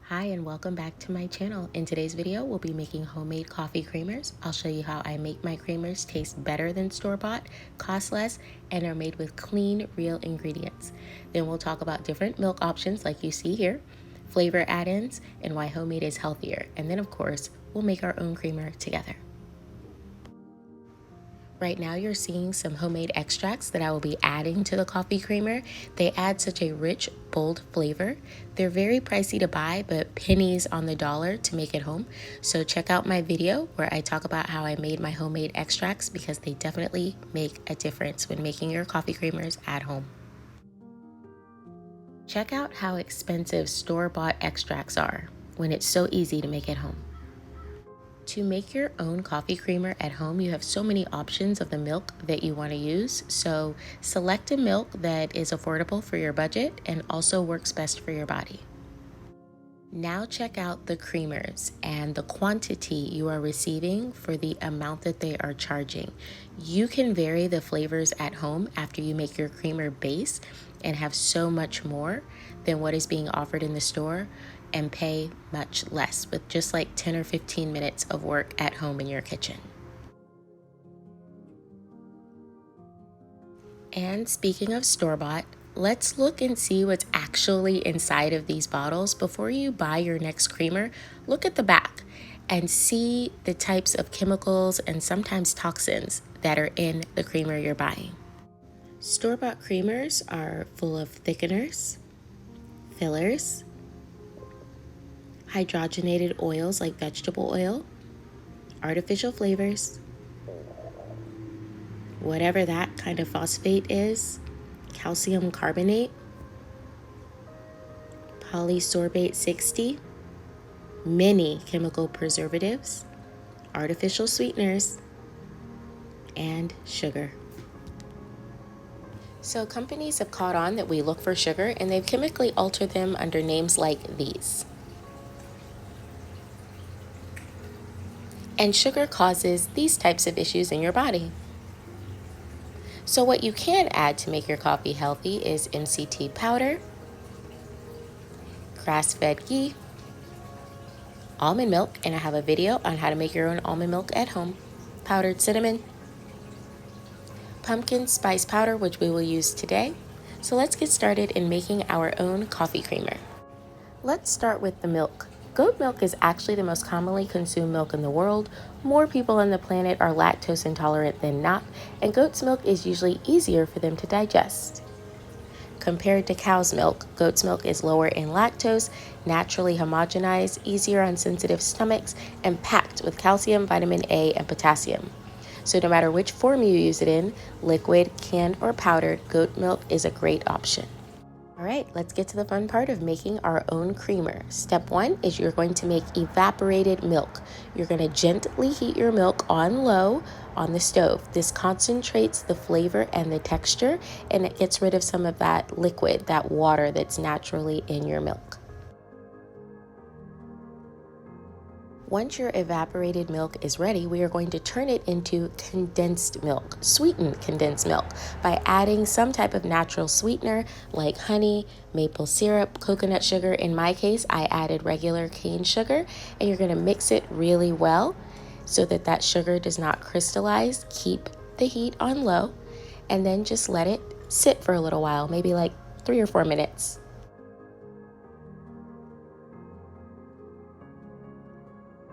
Hi and welcome back to my channel. In today's video, we'll be making homemade coffee creamers. I'll show you how I make my creamers taste better than store-bought, cost less, and are made with clean, real ingredients. Then we'll talk about different milk options like you see here, flavor add-ins, and why homemade is healthier. And then of course, we'll make our own creamer together. Right now you're seeing some homemade extracts that I will be adding to the coffee creamer. They add such a rich, bold flavor. They're very pricey to buy, but pennies on the dollar to make at home. So check out my video where I talk about how I made my homemade extracts because they definitely make a difference when making your coffee creamers at home. Check out how expensive store-bought extracts are when it's so easy to make at home. To make your own coffee creamer at home, you have so many options of the milk that you want to use. So select a milk that is affordable for your budget and also works best for your body. Now check out the creamers and the quantity you are receiving for the amount that they are charging. You can vary the flavors at home after you make your creamer base and have so much more than what is being offered in the store and pay much less with just like 10 or 15 minutes of work at home in your kitchen. And speaking of store-bought, let's look and see what's actually inside of these bottles. Before you buy your next creamer, look at the back and see the types of chemicals and sometimes toxins that are in the creamer you're buying. Store-bought creamers are full of thickeners, fillers, hydrogenated oils like vegetable oil, artificial flavors, whatever that kind of phosphate is, calcium carbonate, polysorbate 60, many chemical preservatives, artificial sweeteners, and sugar. So companies have caught on that we look for sugar and they've chemically altered them under names like these. And sugar causes these types of issues in your body. So what you can add to make your coffee healthy is MCT powder, grass-fed ghee, almond milk, and I have a video on how to make your own almond milk at home, powdered cinnamon, pumpkin spice powder, which we will use today. So let's get started in making our own coffee creamer. Let's start with the milk. Goat milk is actually the most commonly consumed milk in the world. More people on the planet are lactose intolerant than not, and goat's milk is usually easier for them to digest. Compared to cow's milk, goat's milk is lower in lactose, naturally homogenized, easier on sensitive stomachs, and packed with calcium, vitamin A, and potassium. So no matter which form you use it in, liquid, canned, or powdered, goat milk is a great option. All right, let's get to the fun part of making our own creamer. Step one is you're going to make evaporated milk. You're going to gently heat your milk on low on the stove. This concentrates the flavor and the texture, and it gets rid of some of that liquid, that water that's naturally in your milk. Once your evaporated milk is ready, we are going to turn it into condensed milk, sweetened condensed milk, by adding some type of natural sweetener like honey, maple syrup, coconut sugar. In my case, I added regular cane sugar, and you're going to mix it really well so that that sugar does not crystallize. Keep the heat on low, and then just let it sit for a little while, maybe like 3 or 4 minutes.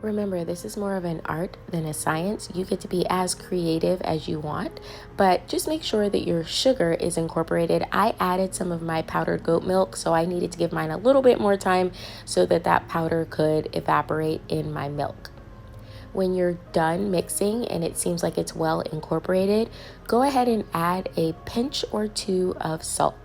Remember, this is more of an art than a science. You get to be as creative as you want, but just make sure that your sugar is incorporated. I added some of my powdered goat milk, so I needed to give mine a little bit more time so that that powder could evaporate in my milk. When you're done mixing and it seems like it's well incorporated, go ahead and add a pinch or 2 of salt.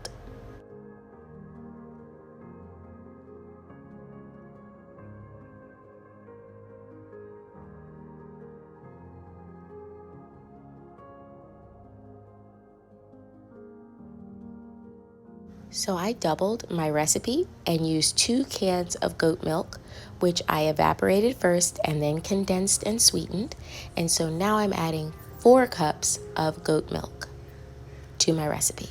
So I doubled my recipe and used 2 cans of goat milk, which I evaporated first and then condensed and sweetened. And so now I'm adding 4 cups of goat milk to my recipe.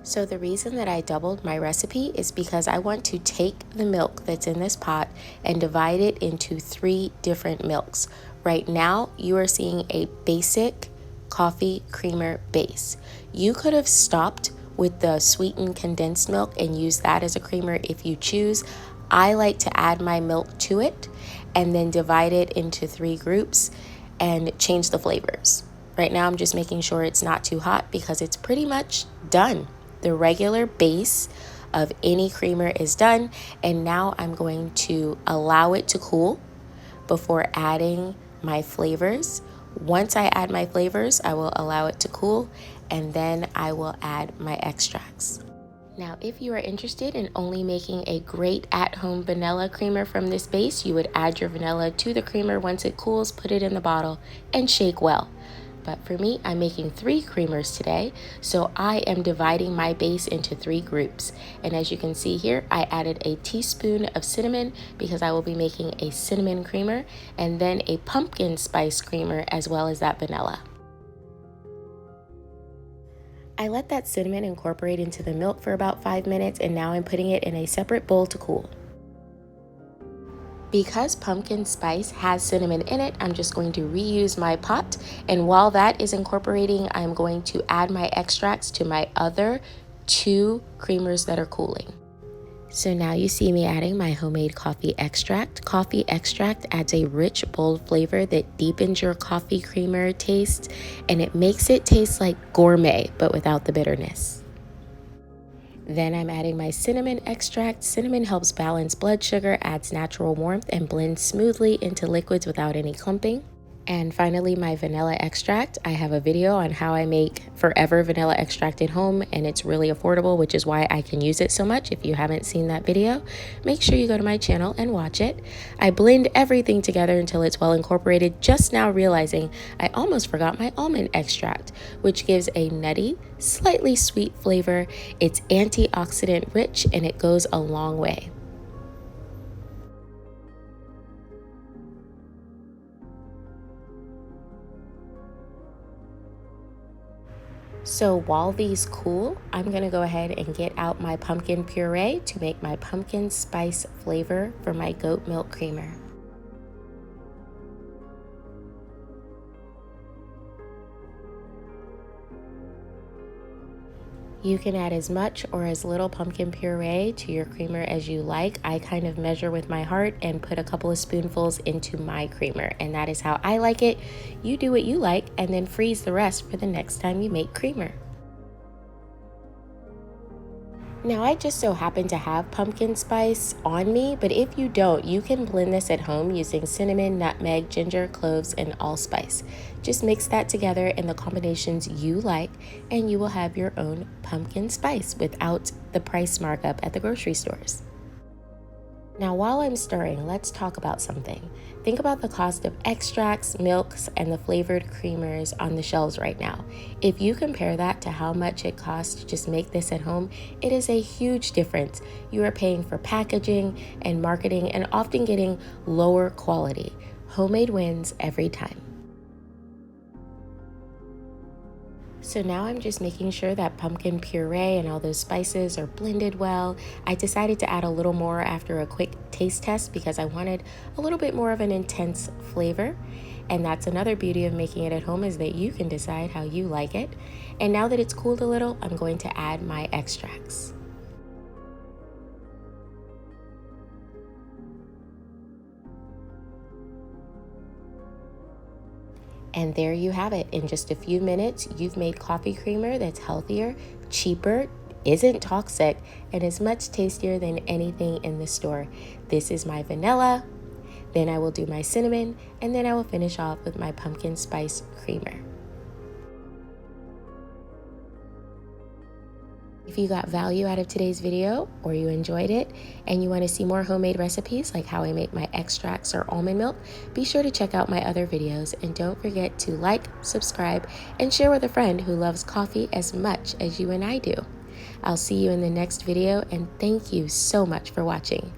So the reason that I doubled my recipe is because I want to take the milk that's in this pot and divide it into 3 different milks. Right now, you are seeing a basic coffee creamer base. You could have stopped with the sweetened condensed milk and use that as a creamer if you choose. I like to add my milk to it and then divide it into 3 groups and change the flavors. Right now, I'm just making sure it's not too hot because it's pretty much done. The regular base of any creamer is done, and now I'm going to allow it to cool before adding my flavors. Once I add my flavors, I will allow it to cool, and then I will add my extracts. Now, if you are interested in only making a great at-home vanilla creamer from this base, you would add your vanilla to the creamer once it cools, put it in the bottle, and shake well. But for me, I'm making 3 creamers today, so I am dividing my base into 3 groups. And as you can see here, I added a teaspoon of cinnamon because I will be making a cinnamon creamer, and then a pumpkin spice creamer as well as that vanilla. I let that cinnamon incorporate into the milk for about 5 minutes, and now I'm putting it in a separate bowl to cool. Because pumpkin spice has cinnamon in it, I'm just going to reuse my pot, and while that is incorporating, I'm going to add my extracts to my other 2 creamers that are cooling. So now you see me adding my homemade coffee extract. Coffee extract adds a rich, bold flavor that deepens your coffee creamer taste, and it makes it taste like gourmet, but without the bitterness. Then I'm adding my cinnamon extract. Cinnamon helps balance blood sugar, adds natural warmth, and blends smoothly into liquids without any clumping. And finally, my vanilla extract. I have a video on how I make forever vanilla extract at home, and it's really affordable, which is why I can use it so much. If you haven't seen that video, make sure you go to my channel and watch it. I blend everything together until it's well incorporated, just now realizing I almost forgot my almond extract, which gives a nutty, slightly sweet flavor. It's antioxidant rich, and it goes a long way. So while these cool, I'm gonna go ahead and get out my pumpkin puree to make my pumpkin spice flavor for my goat milk creamer. You can add as much or as little pumpkin puree to your creamer as you like. I kind of measure with my heart and put a couple of spoonfuls into my creamer, and that is how I like it. You do what you like and then freeze the rest for the next time you make creamer. Now, I just so happen to have pumpkin spice on me, but if you don't, you can blend this at home using cinnamon, nutmeg, ginger, cloves, and allspice. Just mix that together in the combinations you like, and you will have your own pumpkin spice without the price markup at the grocery stores. Now, while I'm stirring, let's talk about something. Think about the cost of extracts, milks, and the flavored creamers on the shelves right now. If you compare that to how much it costs to just make this at home, it is a huge difference. You are paying for packaging and marketing and often getting lower quality. Homemade wins every time. So now I'm just making sure that pumpkin puree and all those spices are blended well. I decided to add a little more after a quick taste test because I wanted a little bit more of an intense flavor. And that's another beauty of making it at home, is that you can decide how you like it. And now that it's cooled a little, I'm going to add my extracts. And there you have it. In just a few minutes, you've made coffee creamer that's healthier, cheaper, isn't toxic, and is much tastier than anything in the store. This is my vanilla, then I will do my cinnamon, and then I will finish off with my pumpkin spice creamer. If you got value out of today's video, or you enjoyed it, and you want to see more homemade recipes like how I make my extracts or almond milk, be sure to check out my other videos, and don't forget to like, subscribe, and share with a friend who loves coffee as much as you and I do. I'll see you in the next video, and thank you so much for watching.